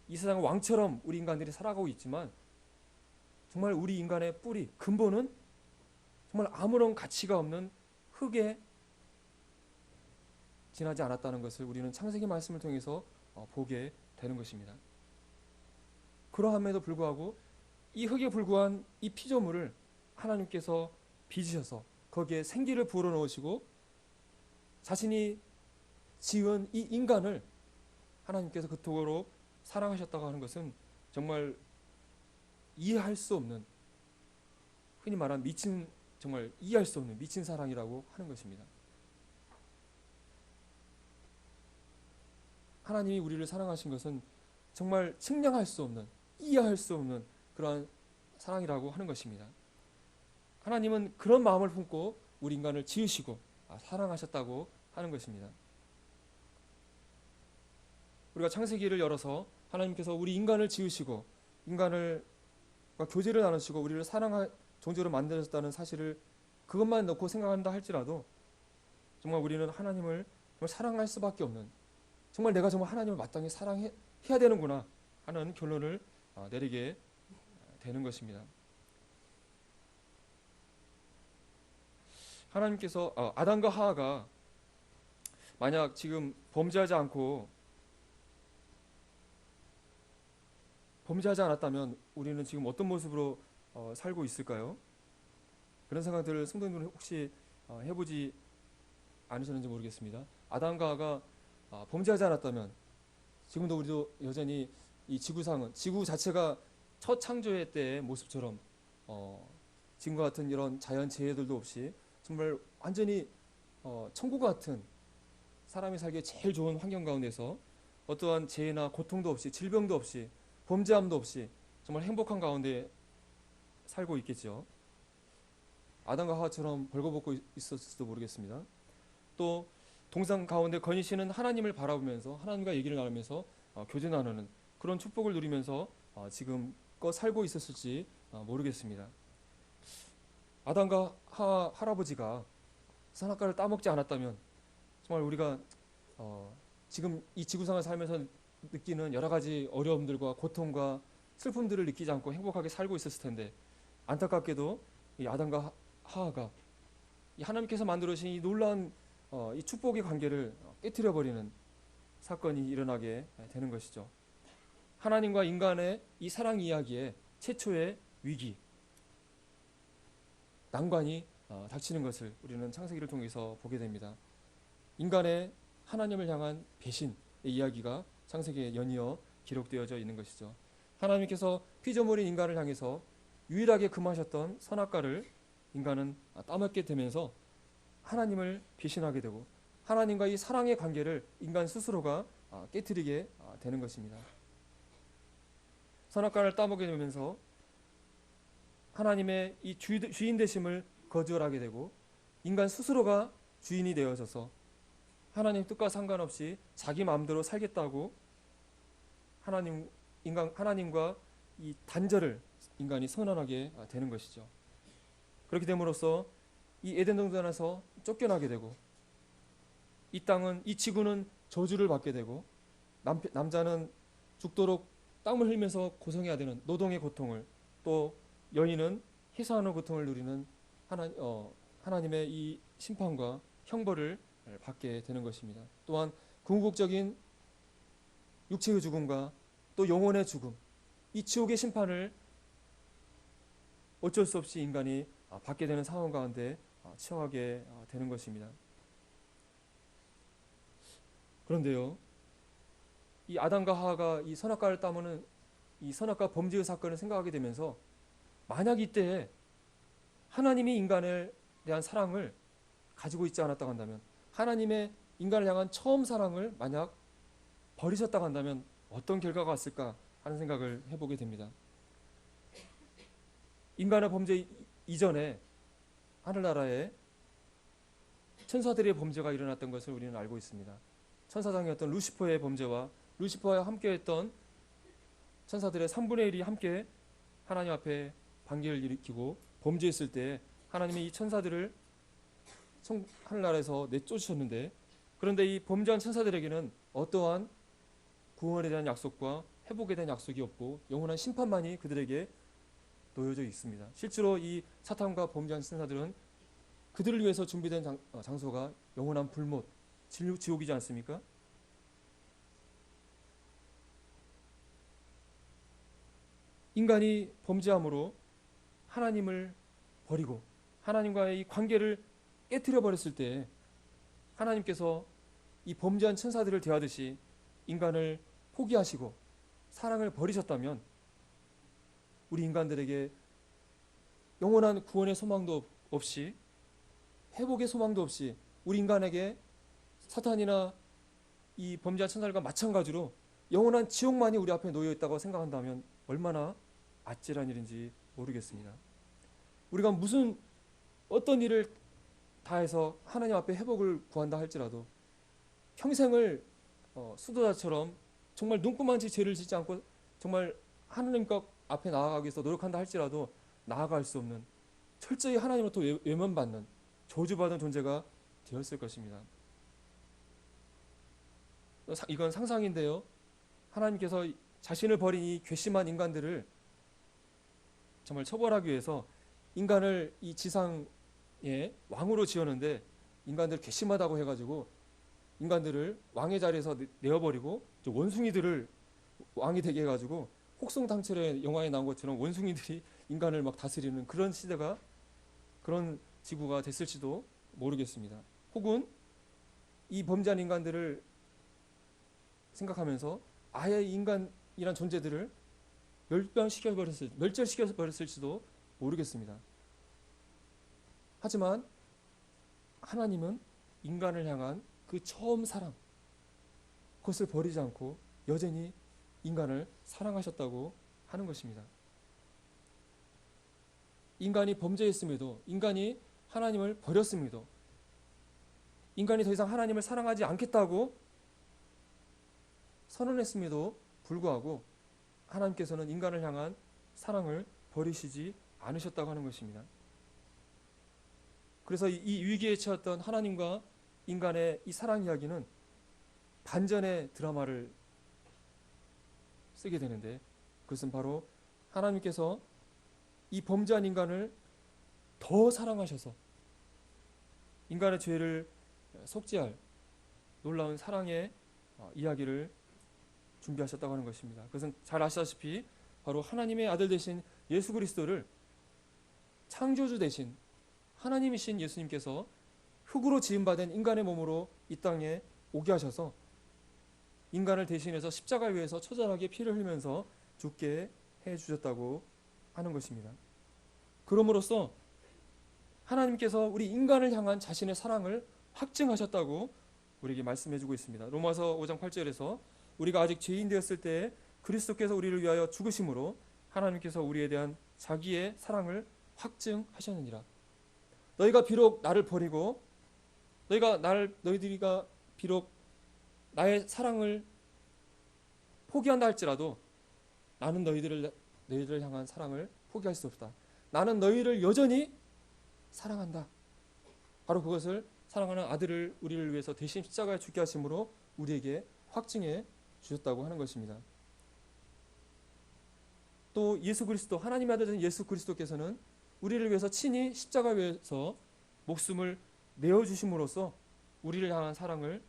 이 세상 왕처럼 우리 인간들이 살아가고 있지만 정말 우리 인간의 뿌리, 근본은 정말 아무런 가치가 없는 흙에 지나지 않았다는 것을 우리는 창세기 말씀을 통해서 보게 되는 것입니다. 그러함에도 불구하고 이 흙에 불과한 이 피조물을 하나님께서 빚으셔서 거기에 생기를 불어넣으시고 자신이 지은 이 인간을 하나님께서 그토록 사랑하셨다고 하는 것은 정말 이해할 수 없는 흔히 말하는 정말 이해할 수 없는 미친 사랑이라고 하는 것입니다. 하나님이 우리를 사랑하신 것은 정말 측량할 수 없는 이해할 수 없는 그러한 사랑이라고 하는 것입니다. 하나님은 그런 마음을 품고 우리 인간을 지으시고 사랑하셨다고 하는 것입니다. 우리가 창세기를 열어서 하나님께서 우리 인간을 지으시고 인간을 교제를 나누시고 우리를 사랑할 존재로 만드셨다는 사실을 그것만 놓고 생각한다 할지라도 정말 우리는 하나님을 정말 사랑할 수밖에 없는, 정말 내가 정말 하나님을 마땅히 사랑해야 되는구나 하는 결론을 내리게 되는 것입니다. 하나님께서 아담과 하와가 만약 지금 범죄하지 않았다면 우리는 지금 어떤 모습으로 살고 있을까요? 그런 생각들을 성도님들 혹시 해보지 않으셨는지 모르겠습니다. 아담과 하와가 범죄하지 않았다면 지금도 우리도 여전히 이 지구상은, 지구 자체가 첫 창조의 때의 모습처럼 지금과 같은 이런 자연 재해들도 없이 정말 완전히 천국 같은, 사람이 살기에 제일 좋은 환경 가운데서 어떠한 재해나 고통도 없이, 질병도 없이, 범죄함도 없이 정말 행복한 가운데 살고 있겠죠. 아담과 하와처럼 벌거벗고 있었을지도 모르겠습니다. 또 동상 가운데 거니시는 하나님을 바라보면서 하나님과 얘기를 나누면서 교제 나누는 그런 축복을 누리면서 지금껏 살고 있었을지 모르겠습니다. 아담과 하와 할아버지가 선악과를 따먹지 않았다면 정말 우리가 지금 이 지구상을 살면서 느끼는 여러 가지 어려움들과 고통과 슬픔들을 느끼지 않고 행복하게 살고 있었을 텐데, 안타깝게도 이 아담과 하와가 이 하나님께서 만들어주신 이 놀라운 이 축복의 관계를 깨뜨려 버리는 사건이 일어나게 되는 것이죠. 하나님과 인간의 이 사랑 이야기의 최초의 위기, 난관이 닥치는 것을 우리는 창세기를 통해서 보게 됩니다. 인간의 하나님을 향한 배신의 이야기가 창세기에 연이어 기록되어져 있는 것이죠. 하나님께서 피조물인 인간을 향해서 유일하게 금하셨던 선악과를 인간은 따먹게 되면서 하나님을 배신하게 되고 하나님과 이 사랑의 관계를 인간 스스로가 깨뜨리게 되는 것입니다. 선악과를 따먹게 되면서 하나님의 이 주인 되심을 거절하게 되고 인간 스스로가 주인이 되어져서 하나님 뜻과 상관없이 자기 마음대로 살겠다고 하나님과 이 단절을 인간이 선언하게 되는 것이죠. 그렇게 됨으로써 이 에덴 동산에서 쫓겨나게 되고 이 땅은, 이 지구는 저주를 받게 되고 남자는 죽도록 땀을 흘리면서 고생해야 되는 노동의 고통을, 또 여인은 희사하는 고통을 누리는 하나님의 이 심판과 형벌을 받게 되는 것입니다. 또한 궁극적인 육체의 죽음과 또 영혼의 죽음, 이 지옥의 심판을 어쩔 수 없이 인간이 받게 되는 상황 가운데 처하게 되는 것입니다. 그런데요, 이 아담과 하와가 이 선악과를 따먹는 이 선악과 범죄의 사건을 생각하게 되면서 만약 이때에 하나님이 인간에 대한 사랑을 가지고 있지 않았다고 한다면, 하나님의 인간을 향한 처음 사랑을 만약 버리셨다고 한다면 어떤 결과가 왔을까 하는 생각을 해보게 됩니다. 인간의 범죄 이전에 하늘나라에 천사들의 범죄가 일어났던 것을 우리는 알고 있습니다. 천사장이었던 루시퍼의 범죄와 루시퍼와 함께했던 천사들의 3분의 1이 함께 하나님 앞에 반기를 일으키고 범죄했을 때 하나님이 이 천사들을 하늘나라에서 내쫓으셨는데, 그런데 이 범죄한 천사들에게는 어떠한 구원에 대한 약속과 회복에 대한 약속이 없고 영원한 심판만이 그들에게 놓여져 있습니다. 실제로 이 사탄과 범죄한 천사들은 그들을 위해서 준비된 장소가 영원한 불못, 지옥이지 않습니까? 인간이 범죄함으로 하나님을 버리고 하나님과의 이 관계를 깨뜨려 버렸을 때 하나님께서 이 범죄한 천사들을 대하듯이 인간을 포기하시고 사랑을 버리셨다면 우리 인간들에게 영원한 구원의 소망도 없이, 회복의 소망도 없이, 우리 인간에게 사탄이나 이 범죄한 천사들과 마찬가지로 영원한 지옥만이 우리 앞에 놓여 있다고 생각한다면 얼마나 아찔한 일인지 모르겠습니다. 우리가 어떤 일을 다해서 하나님 앞에 회복을 구한다 할지라도 평생을 수도자처럼 정말 눈꼽만치 죄를 짓지 않고 정말 하나님 앞에 나아가기 위해서 노력한다 할지라도 나아갈 수 없는, 철저히 하나님으로부터 외면받는, 저주받은 존재가 되었을 것입니다. 이건 상상인데요, 하나님께서 자신을 버린 이 괘씸한 인간들을 정말 처벌하기 위해서 인간을 이 지상의 왕으로 지었는데, 인간들 괘씸하다고 해가지고 인간들을 왕의 자리에서 내어버리고 원숭이들을 왕이 되게 해가지고 혹성당철의 영화에 나온 것처럼 원숭이들이 인간을 막 다스리는 그런 시대가, 그런 지구가 됐을지도 모르겠습니다. 혹은 이 범죄한 인간들을 생각하면서 아예 인간이란 존재들을 멸절시켜버렸을지도 모르겠습니다. 하지만 하나님은 인간을 향한 그 처음 사랑, 그것을 버리지 않고 여전히 인간을 사랑하셨다고 하는 것입니다. 인간이 범죄했음에도, 인간이 하나님을 버렸음에도, 인간이 더 이상 하나님을 사랑하지 않겠다고 선언했음에도 불구하고 하나님께서는 인간을 향한 사랑을 버리시지 않으셨다고 하는 것입니다. 그래서 이 위기에 처했던 하나님과 인간의 이 사랑 이야기는 반전의 드라마를 쓰게 되는데, 그것은 바로 하나님께서 이 범죄한 인간을 더 사랑하셔서 인간의 죄를 속죄할 놀라운 사랑의 이야기를 준비하셨다고 하는 것입니다. 그것은 잘 아시다시피 바로 하나님의 아들 되신 예수 그리스도를 창조주 되신 하나님이신 예수님께서 흙으로 지음받은 인간의 몸으로 이 땅에 오게 하셔서 인간을 대신해서 십자가 위에서 처절하게 피를 흘리면서 죽게 해주셨다고 하는 것입니다. 그럼으로써 하나님께서 우리 인간을 향한 자신의 사랑을 확증하셨다고 우리에게 말씀해주고 있습니다. 로마서 5장 8절에서 우리가 아직 죄인 되었을 때 그리스도께서 우리를 위하여 죽으심으로 하나님께서 우리에 대한 자기의 사랑을 확증하셨느니라. 너희가 비록 나를 버리고 너희들이가 비록 나의 사랑을 포기한다 할지라도 나는 너희들을 향한 사랑을 포기할 수 없다. 나는 너희를 여전히 사랑한다. 바로 그것을 사랑하는 아들을 우리를 위해서 대신 십자가에 죽게 하심으로 우리에게 확증해 주셨다고 하는 것입니다. 또 예수 그리스도, 하나님의 아들인 예수 그리스도께서는 우리를 위해서 친히 십자가 위에서 목숨을 내어주심으로써 우리를 향한 사랑을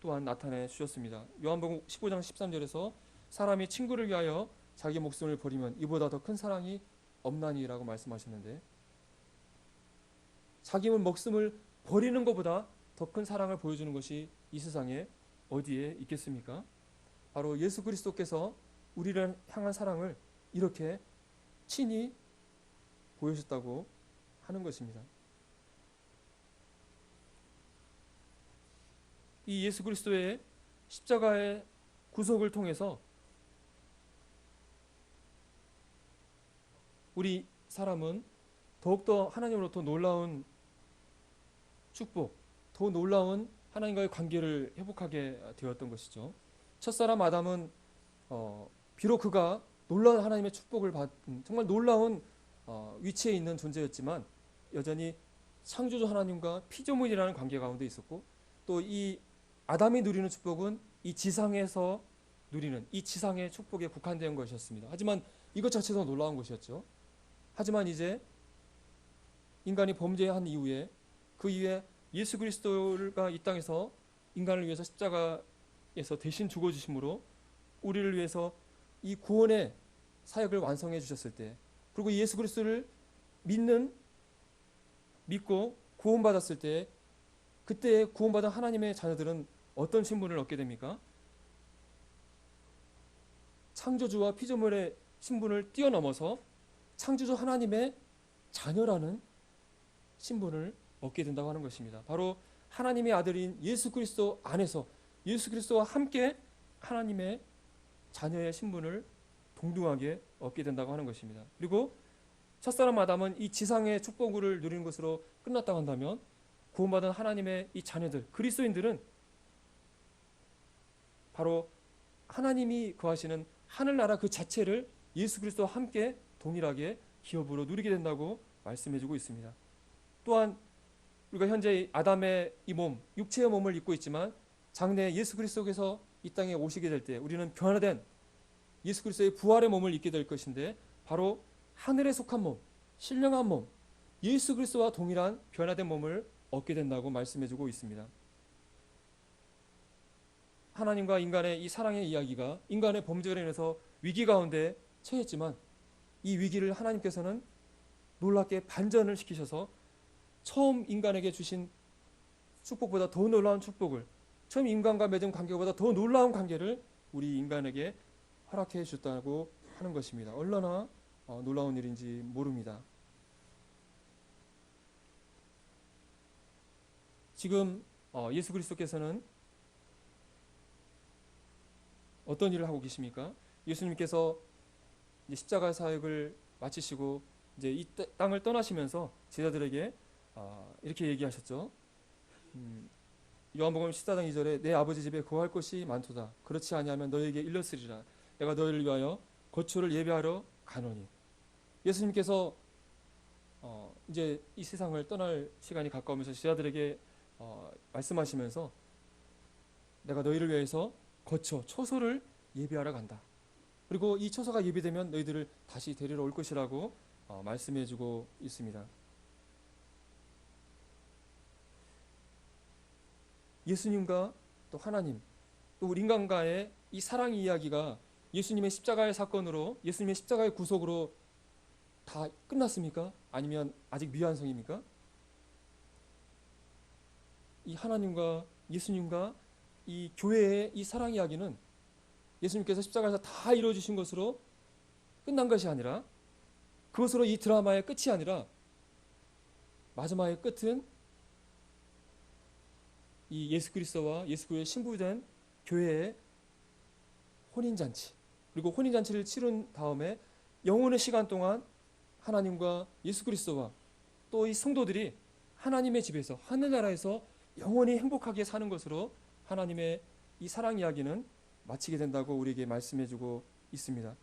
또한 나타내 주셨습니다. 요한복음 15장 13절에서 사람이 친구를 위하여 자기 목숨을 버리면 이보다 더 큰 사랑이 없나니라고 말씀하셨는데, 자기 목숨을 버리는 것보다 더 큰 사랑을 보여주는 것이 이 세상에 어디에 있겠습니까? 바로 예수 그리스도께서 우리를 향한 사랑을 이렇게 친히 보여주셨다고 하는 것입니다. 이 예수 그리스도의 십자가의 구속을 통해서 우리 사람은 더욱더 하나님으로부터 놀라운 축복, 더 놀라운 하나님과의 관계를 회복하게 되었던 것이죠. 첫사람 아담은 비록 그가 놀라운 하나님의 축복을 받은 정말 놀라운 위치에 있는 존재였지만 여전히 창조주 하나님과 피조물이라는 관계 가운데 있었고, 또 이 아담이 누리는 축복은 이 지상에서 누리는 이 지상의 축복에 국한된 것이었습니다. 하지만 이것 자체도 놀라운 것이었죠. 하지만 이제 인간이 범죄한 이후에, 그 이후에 예수 그리스도가 이 땅에서 인간을 위해서 십자가에서 대신 죽어주심으로 우리를 위해서 이 구원의 사역을 완성해 주셨을 때, 그리고 예수 그리스도를 믿고 구원받았을 때, 그때 구원받은 하나님의 자녀들은 어떤 신분을 얻게 됩니까? 창조주와 피조물의 신분을 뛰어넘어서 창조주 하나님의 자녀라는 신분을 얻게 된다고 하는 것입니다. 바로 하나님의 아들인 예수 그리스도 안에서 예수 그리스도와 함께 하나님의 자녀의 신분을 동등하게 얻게 된다고 하는 것입니다. 그리고 첫사람 아담은 이 지상의 축복을 누리는 것으로 끝났다고 한다면 구원받은 하나님의 이 자녀들 그리스도인들은 바로 하나님이 거하시는 하늘나라 그 자체를 예수 그리스도와 함께 동일하게 기업으로 누리게 된다고 말씀해주고 있습니다. 또한 우리가 현재 아담의 이 몸, 육체의 몸을 입고 있지만 장래 예수 그리스도께서 이 땅에 오시게 될 때 우리는 변화된 예수 그리스도의 부활의 몸을 입게 될 것인데 바로 하늘에 속한 몸, 신령한 몸, 예수 그리스도와 동일한 변화된 몸을 얻게 된다고 말씀해주고 있습니다. 하나님과 인간의 이 사랑의 이야기가 인간의 범죄로 인해서 위기 가운데 처했지만 이 위기를 하나님께서는 놀랍게 반전을 시키셔서 처음 인간에게 주신 축복보다 더 놀라운 축복을, 처음 인간과 맺은 관계보다 더 놀라운 관계를 우리 인간에게 허락해 주셨다고 하는 것입니다. 얼마나 놀라운 일인지 모릅니다. 지금 예수 그리스도께서는 어떤 일을 하고 계십니까? 예수님께서 이제 십자가 사역을 마치시고 이제 이 땅을 떠나시면서 제자들에게 이렇게 얘기하셨죠. 요한복음 14장 2절에 내 아버지 집에 거할 곳이 많도다. 그렇지 아니하면 너에게 일렀으리라. 내가 너희를 위하여 거처를 예비하러 가노니. 예수님께서 이제 이 세상을 떠날 시간이 가까우면서 제자들에게 말씀하시면서 내가 너희를 위해서 거처, 초소를 예비하러 간다. 그리고 이 초소가 예비되면 너희들을 다시 데리러 올 것이라고 말씀해주고 있습니다. 예수님과 또 하나님, 또 우리 인간과의 이 사랑 이야기가 예수님의 십자가의 사건으로, 예수님의 십자가의 구속으로 다 끝났습니까? 아니면 아직 미완성입니까? 이 하나님과 예수님과 이 교회의 이 사랑 이야기는 예수님께서 십자가에서 다 이루어주신 것으로 끝난 것이 아니라, 그것으로 이 드라마의 끝이 아니라 마지막의 끝은 이 예수 그리스도와 예수 그리스도의 신부된 교회의 혼인잔치, 그리고 혼인잔치를 치른 다음에 영혼의 시간 동안 하나님과 예수 그리스도와 또 이 성도들이 하나님의 집에서, 하늘나라에서 영원히 행복하게 사는 것으로 하나님의 이 사랑 이야기는 마치게 된다고 우리에게 말씀해주고 있습니다.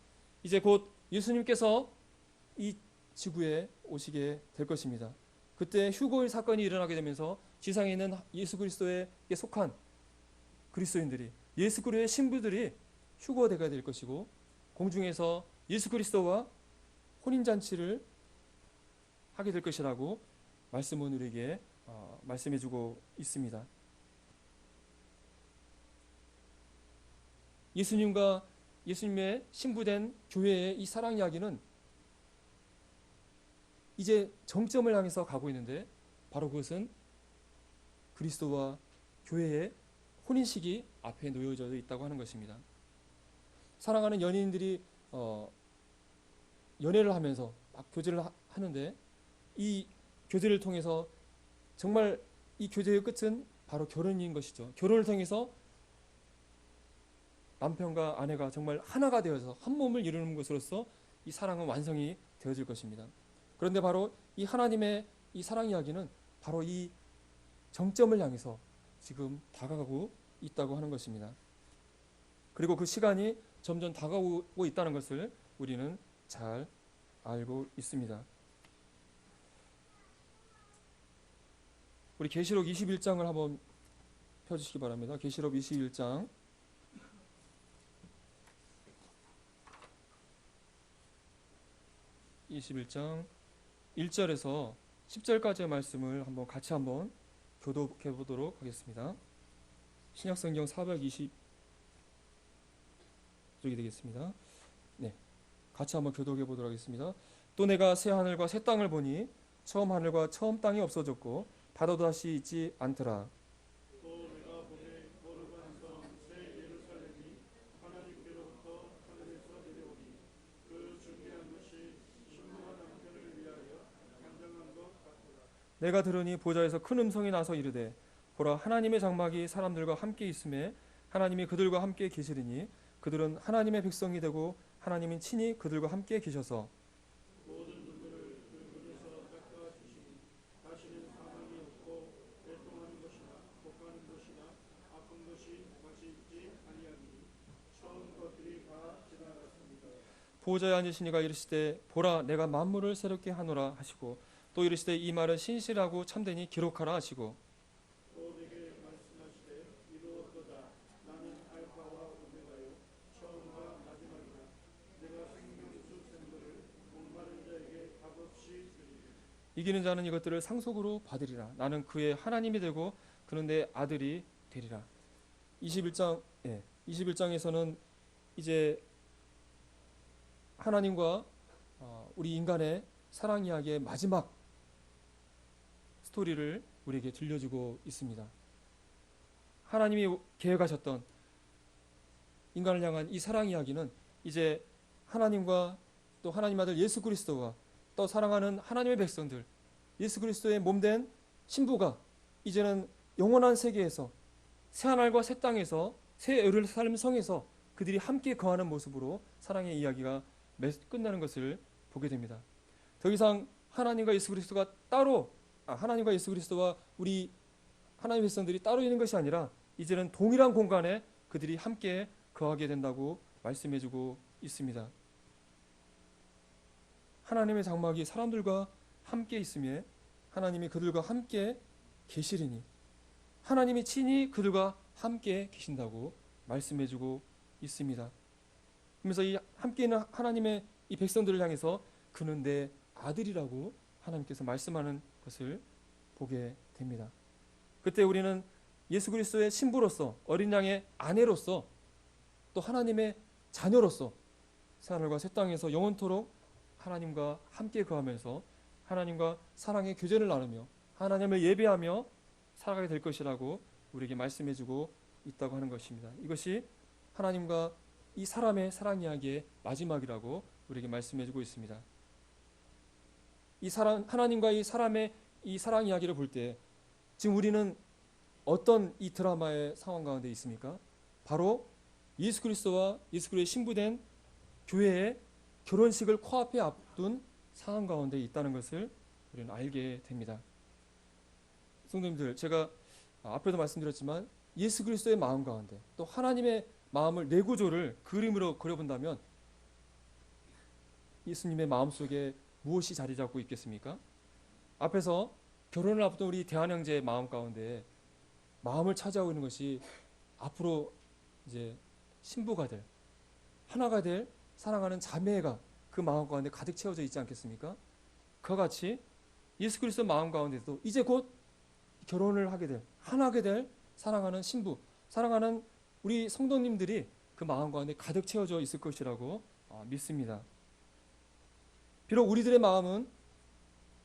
이제 곧 예수님께서 이 지구에 오시게 될 것입니다. 그때 휴거의 사건이 일어나게 되면서 지상에 있는 예수 그리스도에게 속한 그리스도인들이, 예수 그리스도의 신부들이 휴거되게 될 것이고, 공중에서 예수 그리스도와 혼인잔치를 하게 될 것이라고 말씀은 우리에게 말씀해주고 있습니다. 예수님과 예수님의 신부된 교회의 이 사랑 이야기는 이제 정점을 향해서 가고 있는데, 바로 그것은 그리스도와 교회의 혼인식이 앞에 놓여져 있다고 하는 것입니다. 사랑하는 연인들이 연애를 하면서 막 교제를 하는데, 이 교제를 통해서 정말 이 교제의 끝은 바로 결혼인 것이죠. 결혼을 통해서 남편과 아내가 정말 하나가 되어서 한 몸을 이루는 것으로서 이 사랑은 완성이 되어질 것입니다. 그런데 바로 이 하나님의 이 사랑 이야기는 바로 이 정점을 향해서 지금 다가가고 있다고 하는 것입니다. 그리고 그 시간이 점점 다가오고 있다는 것을 우리는 잘 알고 있습니다. 우리 계시록 21장을 한번 펴주시기 바랍니다. 계시록 21장 21장 1절에서 10절까지의 말씀을 같이 한번 교독해 보도록 하겠습니다. 신약성경 420쪽이 되겠습니다. 네, 같이 한번 교독해 보도록 하겠습니다. 또 내가 새 하늘과 새 땅을 보니 처음 하늘과 처음 땅이 없어졌고 바다도 다시 있지 않더라. 내가 들으니 보좌에서 큰 음성이 나서 이르되 보라 하나님의 장막이 사람들과 함께 있음에 하나님이 그들과 함께 계시리니 그들은 하나님의 백성이 되고 하나님은 친히 그들과 함께 계셔서 보좌에 앉으시니가 이르시되 보라 내가 만물을 새롭게 하노라 하시고 또 이르시되 이 말은 신실하고 참되니 기록하라 하시고 이기는 자는 이것들을 상속으로 받으리라. 나는 그의 하나님이 되고 그는 내 아들이 되리라. 21장 21장에서는 이제 하나님과 우리 인간의 사랑 이야기의 마지막 스토리를 우리에게 들려주고 있습니다. 하나님이 계획하셨던 인간을 향한 이 사랑 이야기는 이제 하나님과 또 하나님 아들 예수 그리스도와 또 사랑하는 하나님의 백성들, 예수 그리스도의 몸된 신부가 이제는 영원한 세계에서 새 하늘과 새 땅에서 새 예루살렘 성에서 그들이 함께 거하는 모습으로 사랑의 이야기가 끝나는 것을 보게 됩니다. 더 이상 하나님과 예수 그리스도가 따로 하나님과 예수 그리스도와 우리 하나님의 백성들이 따로 있는 것이 아니라 이제는 동일한 공간에 그들이 함께 거하게 된다고 말씀해주고 있습니다. 하나님의 장막이 사람들과 함께 있음에 하나님이 그들과 함께 계시리니 하나님이 친히 그들과 함께 계신다고 말씀해주고 있습니다. 그러면서 이 함께 있는 하나님의 이 백성들을 향해서 그는 내 아들이라고 하나님께서 말씀하는 것을 보게 됩니다. 그때 우리는 예수 그리스도의 신부로서 어린 양의 아내로서 또 하나님의 자녀로서 새하늘과 새 땅에서 영원토록 하나님과 함께 거하면서 하나님과 사랑의 교제를 나누며 하나님을 예배하며 살아가게 될 것이라고 우리에게 말씀해주고 있다고 하는 것입니다. 이것이 하나님과 이 사람의 사랑 이야기의 마지막이라고 우리에게 말씀해주고 있습니다. 이 사람 하나님과 이 사람의 이 사랑 이야기를 볼 때 지금 우리는 어떤 이 드라마의 상황 가운데 있습니까? 바로 예수 그리스도와 예수 그리스도의 신부된 교회의 결혼식을 코앞에 앞둔 상황 가운데 있다는 것을 우리는 알게 됩니다. 성도님들, 제가 앞에도 말씀드렸지만 예수 그리스도의 마음 가운데 또 하나님의 마음을 내 구조를 그림으로 그려본다면 예수님의 마음속에 무엇이 자리 잡고 있겠습니까? 앞에서 결혼을 앞둔 우리 대한 형제의 마음 가운데 마음을 차지하고 있는 것이 앞으로 이제 신부가 될 하나가 될 사랑하는 자매가 그 마음 가운데 가득 채워져 있지 않겠습니까? 그와 같이 예수 그리스도 마음 가운데도 이제 곧 결혼을 하게 될 하나게 될 사랑하는 신부, 사랑하는 우리 성도님들이 그 마음 가운데 가득 채워져 있을 것이라고 믿습니다. 비록 우리들의 마음은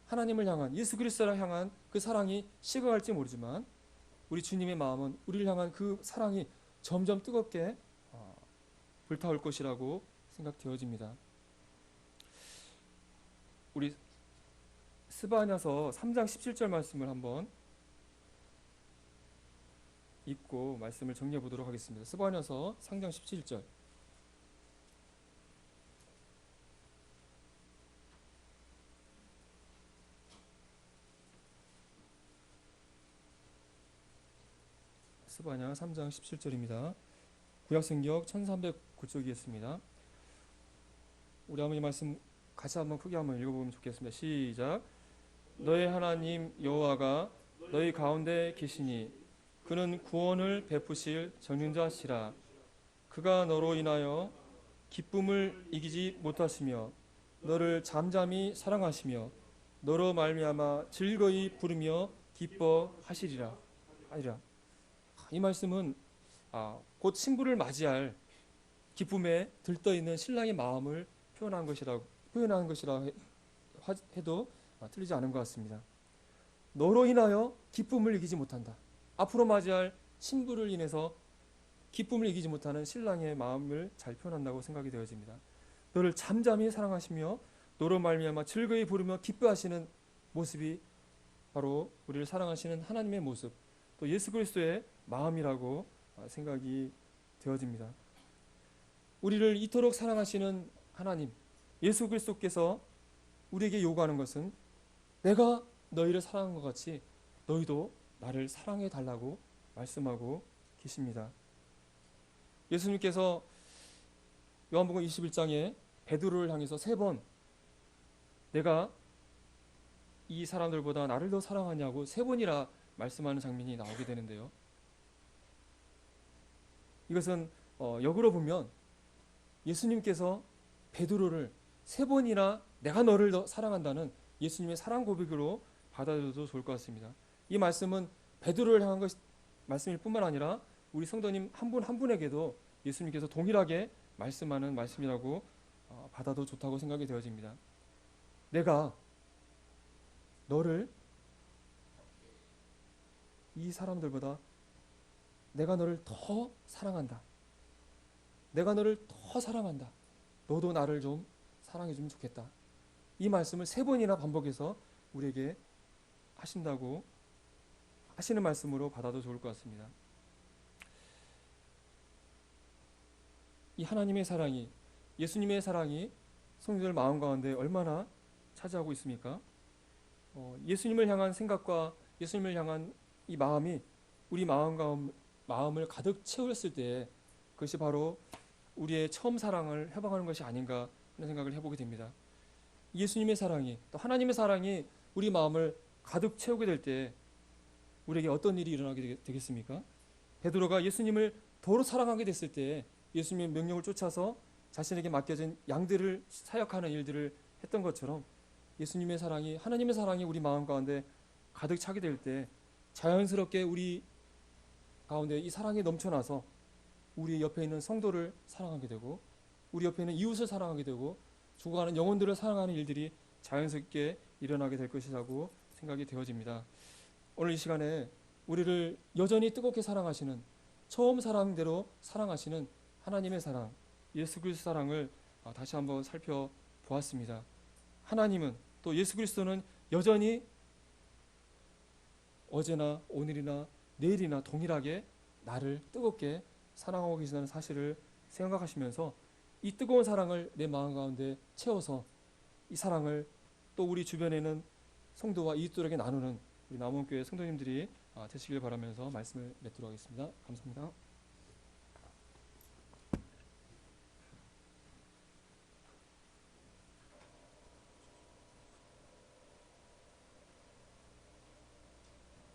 하나님을 향한 예수 그리스도를 향한 그 사랑이 식어갈지 모르지만 우리 주님의 마음은 우리를 향한 그 사랑이 점점 뜨겁게 불타올 것이라고 생각되어집니다. 우리 스바냐서 3장 17절 말씀을 한번 읽고 말씀을 정리해 보도록 하겠습니다. 스바냐서 3장 17절. 스바냐 3장 17절입니다. 구약성경 1309쪽이겠습니다. 우리 한번 이 말씀 같이 한번 크게 한번 읽어보면 좋겠습니다. 시작. 너의 하나님 여호와가 너희 가운데 계시니 그는 구원을 베푸실 전능자시라. 그가 너로 인하여 기쁨을 이기지 못하시며 너를 잠잠히 사랑하시며 너로 말미암아 즐거이 부르며 기뻐하시리라. 하리라. 이 말씀은 곧 신부를 맞이할 기쁨에 들떠 있는 신랑의 마음을 표현한 것이라 해도 틀리지 않은 것 같습니다. 너로 인하여 기쁨을 이기지 못한다. 앞으로 맞이할 신부를 인해서 기쁨을 이기지 못하는 신랑의 마음을 잘 표현한다고 생각이 되어집니다. 너를 잠잠히 사랑하시며 너로 말미암아 즐거이 부르며 기뻐하시는 모습이 바로 우리를 사랑하시는 하나님의 모습, 또 예수 그리스도의 마음이라고 생각이 되어집니다. 우리를 이토록 사랑하시는 하나님, 예수 그리스도께서 우리에게 요구하는 것은 내가 너희를 사랑한 것 같이 너희도 나를 사랑해 달라고 말씀하고 계십니다. 예수님께서 요한복음 21장에 베드로를 향해서 3번 내가 이 사람들보다 나를 더 사랑하냐고 3번이나 말씀하는 장면이 나오게 되는데요. 이것은 역으로 보면 예수님께서 베드로를 3번이나 내가 너를 더 사랑한다는 예수님의 사랑 고백으로 받아들여도 좋을 것 같습니다. 이 말씀은 베드로를 향한 말씀일 뿐만 아니라 우리 성도님 한 분 한 분에게도 예수님께서 동일하게 말씀하는 말씀이라고 받아도 좋다고 생각이 되어집니다. 내가 너를 이 사람들보다 내가 너를 더 사랑한다. 내가 너를 더 사랑한다. 너도 나를 좀 사랑해주면 좋겠다. 이 말씀을 3번이나 반복해서 우리에게 하신다고 하시는 말씀으로 받아도 좋을 것 같습니다. 이 하나님의 사랑이, 예수님의 사랑이 성도들 마음 가운데 얼마나 차지하고 있습니까? 예수님을 향한 생각과 예수님을 향한 이 마음이 우리 마음을 가득 채웠을 때 그것이 바로 우리의 처음 사랑을 해방하는 것이 아닌가 하는 생각을 해보게 됩니다. 예수님의 사랑이 또 하나님의 사랑이 우리 마음을 가득 채우게 될 때 우리에게 어떤 일이 일어나게 되겠습니까? 베드로가 예수님을 더로 사랑하게 됐을 때 예수님의 명령을 쫓아서 자신에게 맡겨진 양들을 사역하는 일들을 했던 것처럼 예수님의 사랑이, 하나님의 사랑이 우리 마음 가운데 가득 차게 될 때 자연스럽게 우리 가운데 이 사랑이 넘쳐나서 우리 옆에 있는 성도를 사랑하게 되고 우리 옆에 있는 이웃을 사랑하게 되고 죽어가는 영혼들을 사랑하는 일들이 자연스럽게 일어나게 될 것이라고 생각이 되어집니다. 오늘 이 시간에 우리를 여전히 뜨겁게 사랑하시는, 처음 사랑대로 사랑하시는 하나님의 사랑, 예수 그리스도 사랑을 다시 한번 살펴보았습니다. 하나님은 또 예수 그리스도는 여전히 어제나 오늘이나 내일이나 동일하게 나를 뜨겁게 사랑하고 계시다는 사실을 생각하시면서 이 뜨거운 사랑을 내 마음 가운데 채워서 이 사랑을 또 우리 주변에는 성도와 이웃들에게 나누는 우리 남원교회 성도님들이 되시길 바라면서 말씀을 맺도록 하겠습니다. 감사합니다.